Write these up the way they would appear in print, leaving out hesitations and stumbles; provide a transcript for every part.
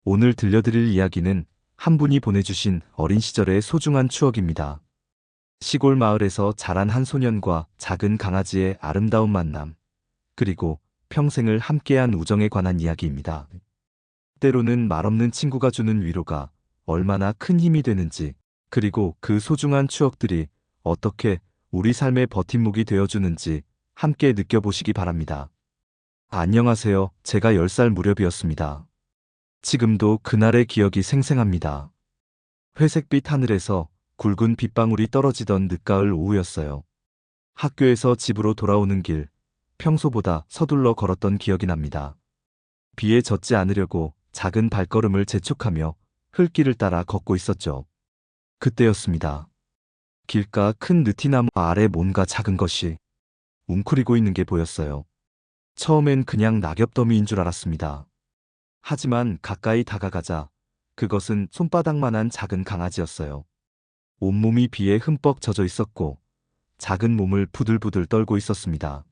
오늘 들려드릴 이야기는 한 분이 보내주신 어린 시절의 소중한 추억입니다. 시골 마을에서 자란 한 소년과 작은 강아지의 아름다운 만남, 그리고 평생을 함께한 우정에 관한 이야기입니다. 때로는 말없는 친구가 주는 위로가 얼마나 큰 힘이 되는지, 그리고 그 소중한 추억들이 어떻게 우리 삶의 버팀목이 되어주는지 함께 느껴보시기 바랍니다. 안녕하세요. 제가 10살 무렵이었습니다. 지금도 그날의 기억이 생생합니다. 회색빛 하늘에서 굵은 빗방울이 떨어지던 늦가을 오후였어요. 학교에서 집으로 돌아오는 길, 평소보다 서둘러 걸었던 기억이 납니다. 비에 젖지 않으려고 작은 발걸음을 재촉하며 흘길을 따라 걷고 있었죠. 그때였습니다. 길가 큰 느티나무 아래 뭔가 작은 것이 웅크리고 있는 게 보였어요. 처음엔 그냥 낙엽더미인 줄 알았습니다. 하지만 가까이 다가가자 그것은 손바닥만한 작은 강아지였어요. 온몸이 비에 흠뻑 젖어 있었고 작은 몸을 부들부들 떨고 있었습니다.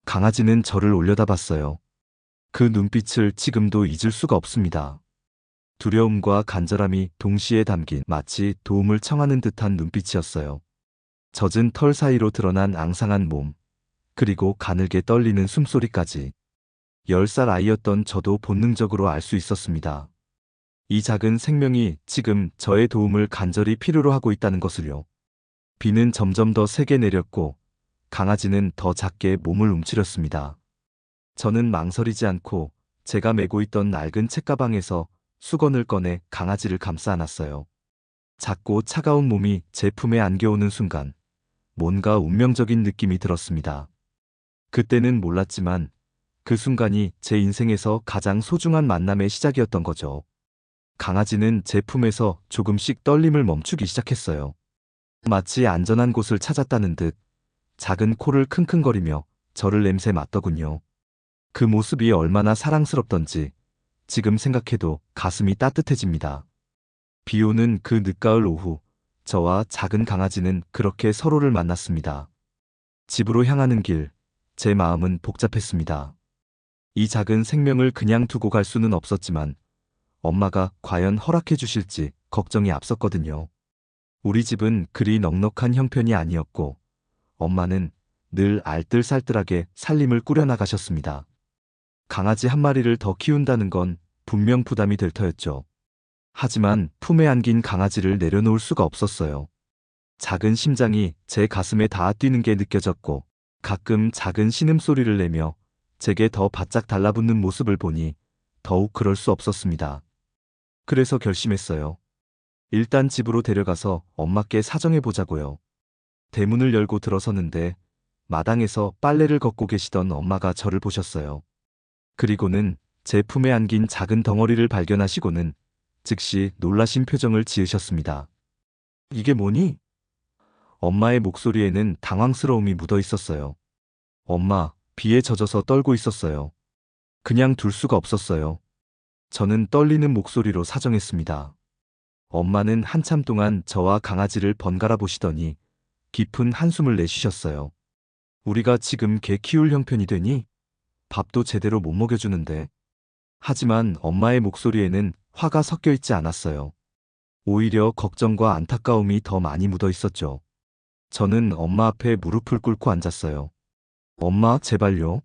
강아지는 저를 올려다봤어요. 그 눈빛을 지금도 잊을 수가 없습니다. 두려움과 간절함이 동시에 담긴 마치 도움을 청하는 듯한 눈빛이었어요. 젖은 털 사이로 드러난 앙상한 몸, 그리고 가늘게 떨리는 숨소리까지. 10살 아이였던 저도 본능적으로 알 수 있었습니다. 이 작은 생명이 지금 저의 도움을 간절히 필요로 하고 있다는 것을요. 비는 점점 더 세게 내렸고 강아지는 더 작게 몸을 움츠렸습니다. 저는 망설이지 않고 제가 메고 있던 낡은 책가방에서 수건을 꺼내 강아지를 감싸 안았어요. 작고 차가운 몸이 제 품에 안겨오는 순간 뭔가 운명적인 느낌이 들었습니다. 그때는 몰랐지만 그 순간이 제 인생에서 가장 소중한 만남의 시작이었던 거죠. 강아지는 제 품에서 조금씩 떨림을 멈추기 시작했어요. 마치 안전한 곳을 찾았다는 듯 작은 코를 킁킁거리며 저를 냄새 맡더군요. 그 모습이 얼마나 사랑스럽던지 지금 생각해도 가슴이 따뜻해집니다. 비 오는 그 늦가을 오후, 저와 작은 강아지는 그렇게 서로를 만났습니다. 집으로 향하는 길, 제 마음은 복잡했습니다. 이 작은 생명을 그냥 두고 갈 수는 없었지만 엄마가 과연 허락해 주실지 걱정이 앞섰거든요. 우리 집은 그리 넉넉한 형편이 아니었고 엄마는 늘 알뜰살뜰하게 살림을 꾸려나가셨습니다. 강아지 한 마리를 더 키운다는 건 분명 부담이 될 터였죠. 하지만 품에 안긴 강아지를 내려놓을 수가 없었어요. 작은 심장이 제 가슴에 닿아 뛰는 게 느껴졌고 가끔 작은 신음소리를 내며 제게 더 바짝 달라붙는 모습을 보니 더욱 그럴 수 없었습니다. 그래서 결심했어요. 일단 집으로 데려가서 엄마께 사정해 보자고요. 대문을 열고 들어서는데 마당에서 빨래를 걷고 계시던 엄마가 저를 보셨어요. 그리고는 제 품에 안긴 작은 덩어리를 발견하시고는 즉시 놀라신 표정을 지으셨습니다. 이게 뭐니? 엄마의 목소리에는 당황스러움이 묻어 있었어요. 엄마, 비에 젖어서 떨고 있었어요. 그냥 둘 수가 없었어요. 저는 떨리는 목소리로 사정했습니다. 엄마는 한참 동안 저와 강아지를 번갈아 보시더니 깊은 한숨을 내쉬셨어요. 우리가 지금 개 키울 형편이 되니? 밥도 제대로 못 먹여주는데. 하지만 엄마의 목소리에는 화가 섞여 있지 않았어요. 오히려 걱정과 안타까움이 더 많이 묻어 있었죠. 저는 엄마 앞에 무릎을 꿇고 앉았어요. 엄마, 제발요.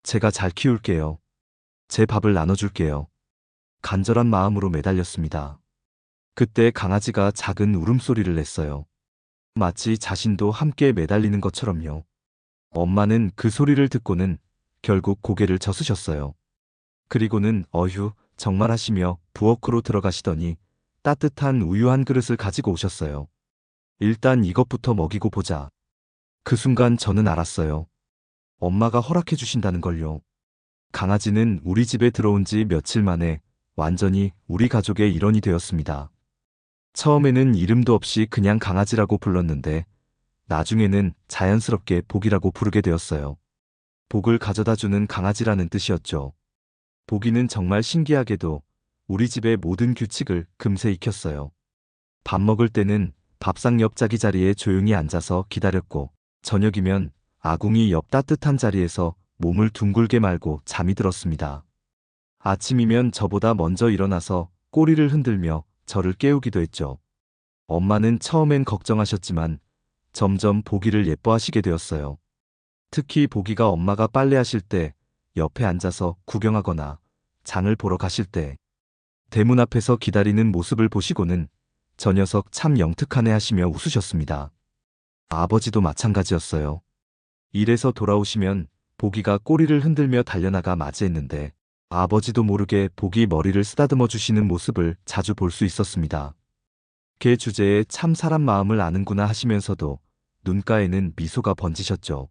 제가 잘 키울게요. 제 밥을 나눠줄게요. 간절한 마음으로 매달렸습니다. 그때 강아지가 작은 울음소리를 냈어요. 마치 자신도 함께 매달리는 것처럼요. 엄마는 그 소리를 듣고는 결국 고개를 저으셨어요. 그리고는 어휴, 정말 하시며 부엌으로 들어가시더니 따뜻한 우유 한 그릇을 가지고 오셨어요. 일단 이것부터 먹이고 보자. 그 순간 저는 알았어요. 엄마가 허락해 주신다는 걸요. 강아지는 우리 집에 들어온 지 며칠 만에 완전히 우리 가족의 일원이 되었습니다. 처음에는 이름도 없이 그냥 강아지라고 불렀는데 나중에는 자연스럽게 복이라고 부르게 되었어요. 복을 가져다주는 강아지라는 뜻이었죠. 복이는 정말 신기하게도 우리 집의 모든 규칙을 금세 익혔어요. 밥 먹을 때는 밥상 옆 자기 자리에 조용히 앉아서 기다렸고 저녁이면 아궁이 옆 따뜻한 자리에서 몸을 둥글게 말고 잠이 들었습니다. 아침이면 저보다 먼저 일어나서 꼬리를 흔들며 저를 깨우기도 했죠. 엄마는 처음엔 걱정하셨지만 점점 보기를 예뻐하시게 되었어요. 특히 보기가 엄마가 빨래하실 때 옆에 앉아서 구경하거나 장을 보러 가실 때 대문 앞에서 기다리는 모습을 보시고는 저 녀석 참 영특하네 하시며 웃으셨습니다. 아버지도 마찬가지였어요. 일에서 돌아오시면 보기가 꼬리를 흔들며 달려나가 맞이했는데 아버지도 모르게 보기 머리를 쓰다듬어 주시는 모습을 자주 볼 수 있었습니다. 개 주제에 참 사람 마음을 아는구나 하시면서도 눈가에는 미소가 번지셨죠.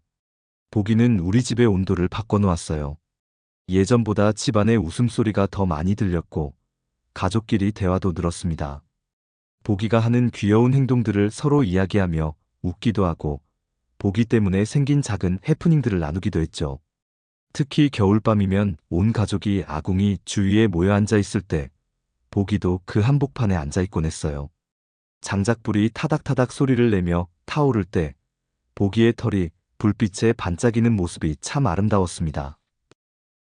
보기는 우리 집의 온도를 바꿔놓았어요. 예전보다 집안의 웃음소리가 더 많이 들렸고 가족끼리 대화도 늘었습니다. 보기가 하는 귀여운 행동들을 서로 이야기하며 웃기도 하고 보기 때문에 생긴 작은 해프닝들을 나누기도 했죠. 특히 겨울밤이면 온 가족이 아궁이 주위에 모여 앉아 있을 때 보기도 그 한복판에 앉아 있곤 했어요. 장작불이 타닥타닥 소리를 내며 타오를 때 보기의 털이 불빛에 반짝이는 모습이 참 아름다웠습니다.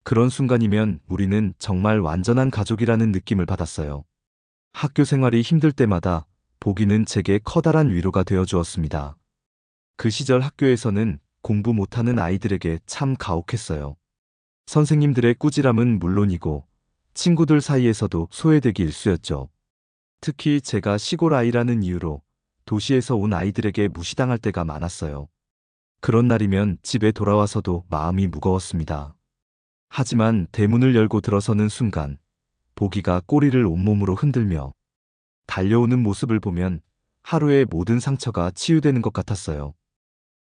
그런 순간이면 우리는 정말 완전한 가족이라는 느낌을 받았어요. 학교 생활이 힘들 때마다 보기는 제게 커다란 위로가 되어 주었습니다. 그 시절 학교에서는 공부 못하는 아이들에게 참 가혹했어요. 선생님들의 꾸지람은 물론이고 친구들 사이에서도 소외되기 일쑤였죠. 특히 제가 시골 아이라는 이유로 도시에서 온 아이들에게 무시당할 때가 많았어요. 그런 날이면 집에 돌아와서도 마음이 무거웠습니다. 하지만 대문을 열고 들어서는 순간 보기가 꼬리를 온몸으로 흔들며 달려오는 모습을 보면 하루의 모든 상처가 치유되는 것 같았어요.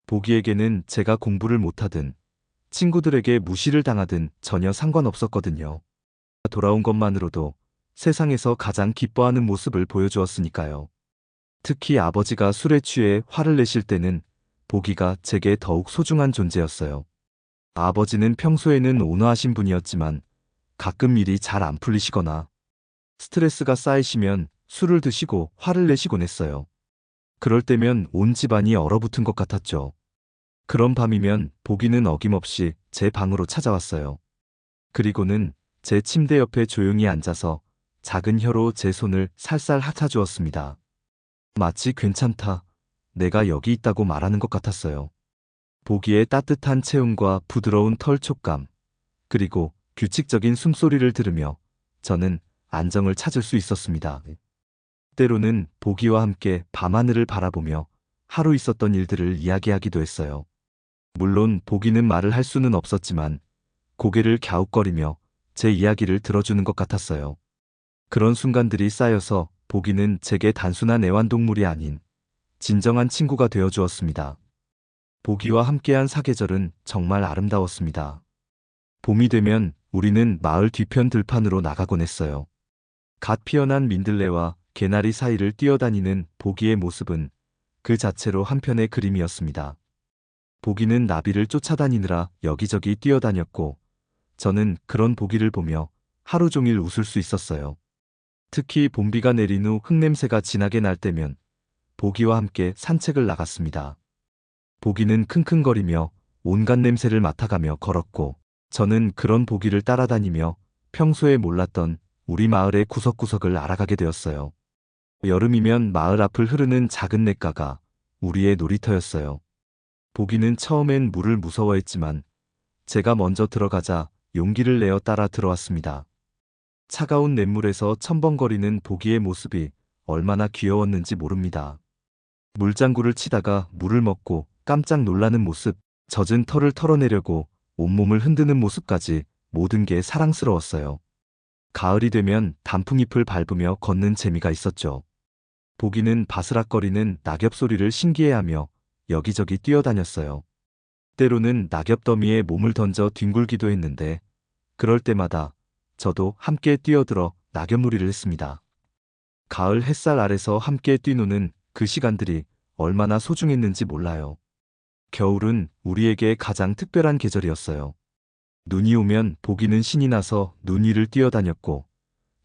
보기에게는 제가 공부를 못하든 친구들에게 무시를 당하든 전혀 상관없었거든요. 돌아온 것만으로도 세상에서 가장 기뻐하는 모습을 보여주었으니까요. 특히 아버지가 술에 취해 화를 내실 때는 보기가 제게 더욱 소중한 존재였어요. 아버지는 평소에는 온화하신 분이었지만 가끔 일이 잘 안 풀리시거나 스트레스가 쌓이시면 술을 드시고 화를 내시곤 했어요. 그럴 때면 온 집안이 얼어붙은 것 같았죠. 그런 밤이면 보기는 어김없이 제 방으로 찾아왔어요. 그리고는 제 침대 옆에 조용히 앉아서 작은 혀로 제 손을 살살 핥아주었습니다. 마치 괜찮다, 내가 여기 있다고 말하는 것 같았어요. 보기의 따뜻한 체온과 부드러운 털 촉감, 그리고 규칙적인 숨소리를 들으며 저는 안정을 찾을 수 있었습니다. 때로는 보기와 함께 밤하늘을 바라보며 하루 있었던 일들을 이야기하기도 했어요. 물론 보기는 말을 할 수는 없었지만 고개를 갸웃거리며 제 이야기를 들어주는 것 같았어요. 그런 순간들이 쌓여서 보기는 제게 단순한 애완동물이 아닌 진정한 친구가 되어 주었습니다. 보기와 함께한 사계절은 정말 아름다웠습니다. 봄이 되면 우리는 마을 뒤편 들판으로 나가곤 했어요. 갓 피어난 민들레와 개나리 사이를 뛰어다니는 보기의 모습은 그 자체로 한편의 그림이었습니다. 보기는 나비를 쫓아다니느라 여기저기 뛰어다녔고 저는 그런 보기를 보며 하루 종일 웃을 수 있었어요. 특히 봄비가 내린 후 흙냄새가 진하게 날 때면 보기와 함께 산책을 나갔습니다. 보기는 킁킁거리며 온갖 냄새를 맡아가며 걸었고 저는 그런 보기를 따라다니며 평소에 몰랐던 우리 마을의 구석구석을 알아가게 되었어요. 여름이면 마을 앞을 흐르는 작은 냇가가 우리의 놀이터였어요. 보기는 처음엔 물을 무서워했지만 제가 먼저 들어가자 용기를 내어 따라 들어왔습니다. 차가운 냇물에서 첨벙거리는 보기의 모습이 얼마나 귀여웠는지 모릅니다. 물장구를 치다가 물을 먹고 깜짝 놀라는 모습, 젖은 털을 털어내려고 온몸을 흔드는 모습까지 모든 게 사랑스러웠어요. 가을이 되면 단풍잎을 밟으며 걷는 재미가 있었죠. 보기는 바스락거리는 낙엽 소리를 신기해하며 여기저기 뛰어다녔어요. 때로는 낙엽 더미에 몸을 던져 뒹굴기도 했는데 그럴 때마다 저도 함께 뛰어들어 낙엽놀이를 했습니다. 가을 햇살 아래서 함께 뛰노는 그 시간들이 얼마나 소중했는지 몰라요. 겨울은 우리에게 가장 특별한 계절이었어요. 눈이 오면 보기는 신이 나서 눈 위를 뛰어다녔고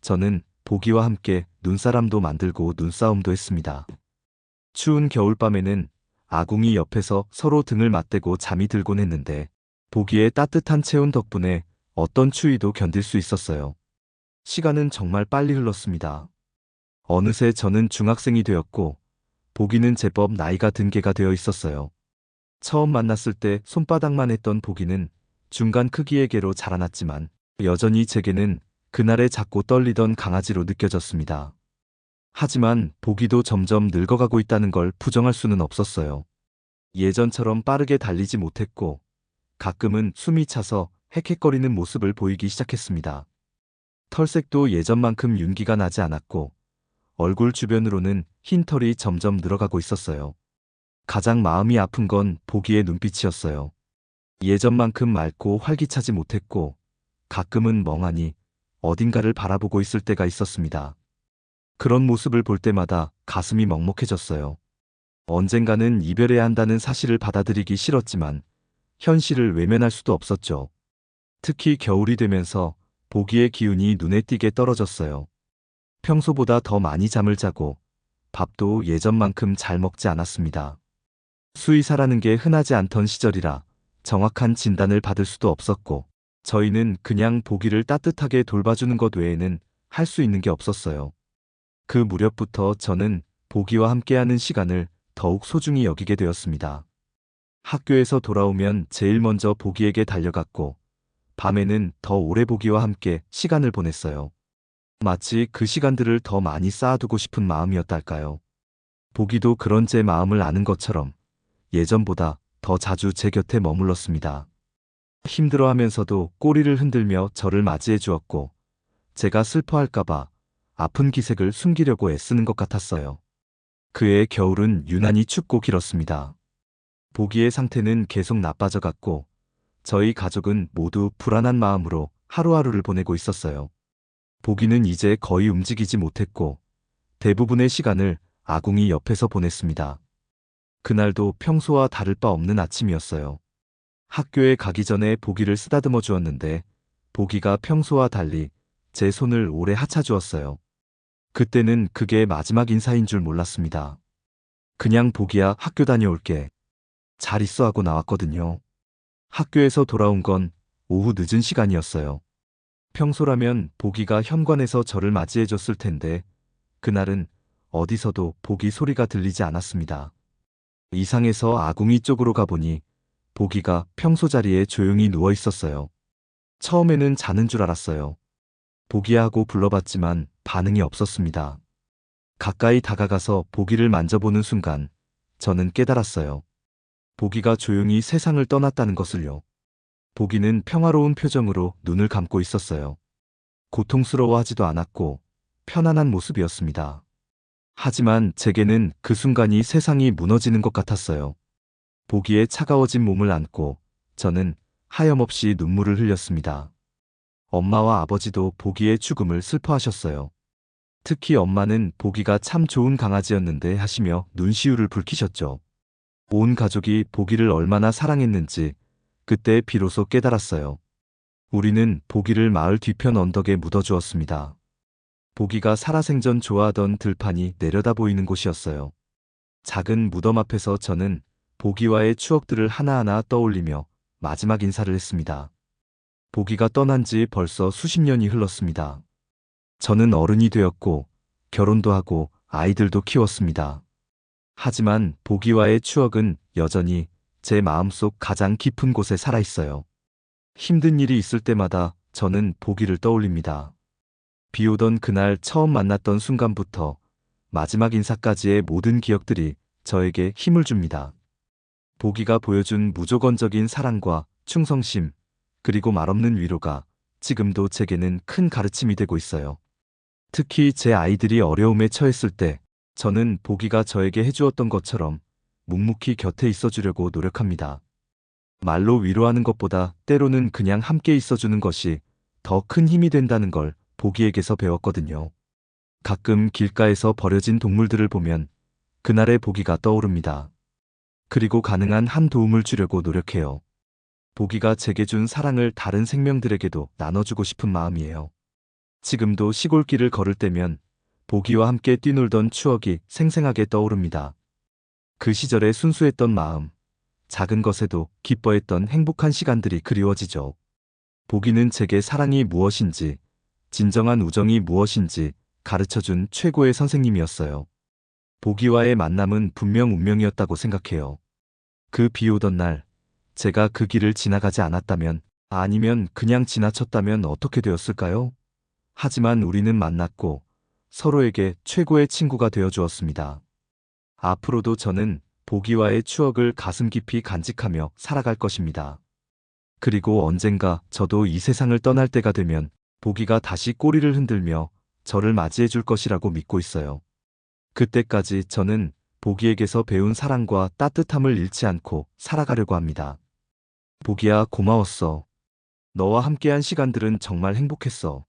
저는 보기와 함께 눈사람도 만들고 눈싸움도 했습니다. 추운 겨울밤에는 아궁이 옆에서 서로 등을 맞대고 잠이 들곤 했는데 보기의 따뜻한 체온 덕분에 어떤 추위도 견딜 수 있었어요. 시간은 정말 빨리 흘렀습니다. 어느새 저는 중학생이 되었고, 보기는 제법 나이가 든 개가 되어 있었어요. 처음 만났을 때 손바닥만 했던 보기는 중간 크기의 개로 자라났지만, 여전히 제게는 그날의 작고 떨리던 강아지로 느껴졌습니다. 하지만 보기도 점점 늙어가고 있다는 걸 부정할 수는 없었어요. 예전처럼 빠르게 달리지 못했고, 가끔은 숨이 차서 헥헥거리는 모습을 보이기 시작했습니다. 털색도 예전만큼 윤기가 나지 않았고, 얼굴 주변으로는 흰 털이 점점 늘어가고 있었어요. 가장 마음이 아픈 건 보기의 눈빛이었어요. 예전만큼 맑고 활기차지 못했고, 가끔은 멍하니 어딘가를 바라보고 있을 때가 있었습니다. 그런 모습을 볼 때마다 가슴이 먹먹해졌어요. 언젠가는 이별해야 한다는 사실을 받아들이기 싫었지만, 현실을 외면할 수도 없었죠. 특히 겨울이 되면서 보기의 기운이 눈에 띄게 떨어졌어요. 평소보다 더 많이 잠을 자고 밥도 예전만큼 잘 먹지 않았습니다. 수의사라는 게 흔하지 않던 시절이라 정확한 진단을 받을 수도 없었고, 저희는 그냥 보기를 따뜻하게 돌봐주는 것 외에는 할 수 있는 게 없었어요. 그 무렵부터 저는 보기와 함께하는 시간을 더욱 소중히 여기게 되었습니다. 학교에서 돌아오면 제일 먼저 보기에게 달려갔고, 밤에는 더 오래 보기와 함께 시간을 보냈어요. 마치 그 시간들을 더 많이 쌓아두고 싶은 마음이었달까요. 보기도 그런 제 마음을 아는 것처럼 예전보다 더 자주 제 곁에 머물렀습니다. 힘들어하면서도 꼬리를 흔들며 저를 맞이해 주었고, 제가 슬퍼할까봐 아픈 기색을 숨기려고 애쓰는 것 같았어요. 그해 겨울은 유난히 춥고 길었습니다. 보기의 상태는 계속 나빠져갔고, 저희 가족은 모두 불안한 마음으로 하루하루를 보내고 있었어요. 보기는 이제 거의 움직이지 못했고, 대부분의 시간을 아궁이 옆에서 보냈습니다. 그날도 평소와 다를 바 없는 아침이었어요. 학교에 가기 전에 보기를 쓰다듬어 주었는데, 보기가 평소와 달리 제 손을 오래 하차 주었어요. 그때는 그게 마지막 인사인 줄 몰랐습니다. 그냥 보기야, 학교 다녀올게. 잘 있어 하고 나왔거든요. 학교에서 돌아온 건 오후 늦은 시간이었어요. 평소라면 보기가 현관에서 저를 맞이해 줬을 텐데, 그날은 어디서도 보기 소리가 들리지 않았습니다. 이상해서 아궁이 쪽으로 가보니 보기가 평소 자리에 조용히 누워 있었어요. 처음에는 자는 줄 알았어요. 보기야 하고 불러봤지만 반응이 없었습니다. 가까이 다가가서 보기를 만져보는 순간 저는 깨달았어요. 보기가 조용히 세상을 떠났다는 것을요. 보기는 평화로운 표정으로 눈을 감고 있었어요. 고통스러워하지도 않았고 편안한 모습이었습니다. 하지만 제게는 그 순간이 세상이 무너지는 것 같았어요. 보기에 차가워진 몸을 안고 저는 하염없이 눈물을 흘렸습니다. 엄마와 아버지도 보기의 죽음을 슬퍼하셨어요. 특히 엄마는 보기가 참 좋은 강아지였는데 하시며 눈시울을 붉히셨죠. 온 가족이 보기를 얼마나 사랑했는지 그때 비로소 깨달았어요. 우리는 보기를 마을 뒤편 언덕에 묻어주었습니다. 보기가 살아생전 좋아하던 들판이 내려다 보이는 곳이었어요. 작은 무덤 앞에서 저는 보기와의 추억들을 하나하나 떠올리며 마지막 인사를 했습니다. 보기가 떠난 지 벌써 수십 년이 흘렀습니다. 저는 어른이 되었고 결혼도 하고 아이들도 키웠습니다. 하지만 보기와의 추억은 여전히 제 마음속 가장 깊은 곳에 살아있어요. 힘든 일이 있을 때마다 저는 보기를 떠올립니다. 비 오던 그날 처음 만났던 순간부터 마지막 인사까지의 모든 기억들이 저에게 힘을 줍니다. 보기가 보여준 무조건적인 사랑과 충성심, 그리고 말없는 위로가 지금도 제게는 큰 가르침이 되고 있어요. 특히 제 아이들이 어려움에 처했을 때 저는 보기가 저에게 해주었던 것처럼 묵묵히 곁에 있어주려고 노력합니다. 말로 위로하는 것보다 때로는 그냥 함께 있어주는 것이 더 큰 힘이 된다는 걸 보기에게서 배웠거든요. 가끔 길가에서 버려진 동물들을 보면 그날의 보기가 떠오릅니다. 그리고 가능한 한 도움을 주려고 노력해요. 보기가 제게 준 사랑을 다른 생명들에게도 나눠주고 싶은 마음이에요. 지금도 시골길을 걸을 때면 보기와 함께 뛰놀던 추억이 생생하게 떠오릅니다. 그 시절의 순수했던 마음, 작은 것에도 기뻐했던 행복한 시간들이 그리워지죠. 보기는 제게 사랑이 무엇인지, 진정한 우정이 무엇인지 가르쳐준 최고의 선생님이었어요. 보기와의 만남은 분명 운명이었다고 생각해요. 그 비 오던 날, 제가 그 길을 지나가지 않았다면, 아니면 그냥 지나쳤다면 어떻게 되었을까요? 하지만 우리는 만났고, 서로에게 최고의 친구가 되어 주었습니다. 앞으로도 저는 보기와의 추억을 가슴 깊이 간직하며 살아갈 것입니다. 그리고 언젠가 저도 이 세상을 떠날 때가 되면 보기가 다시 꼬리를 흔들며 저를 맞이해 줄 것이라고 믿고 있어요. 그때까지 저는 보기에게서 배운 사랑과 따뜻함을 잃지 않고 살아가려고 합니다. 보기야, 고마웠어. 너와 함께한 시간들은 정말 행복했어.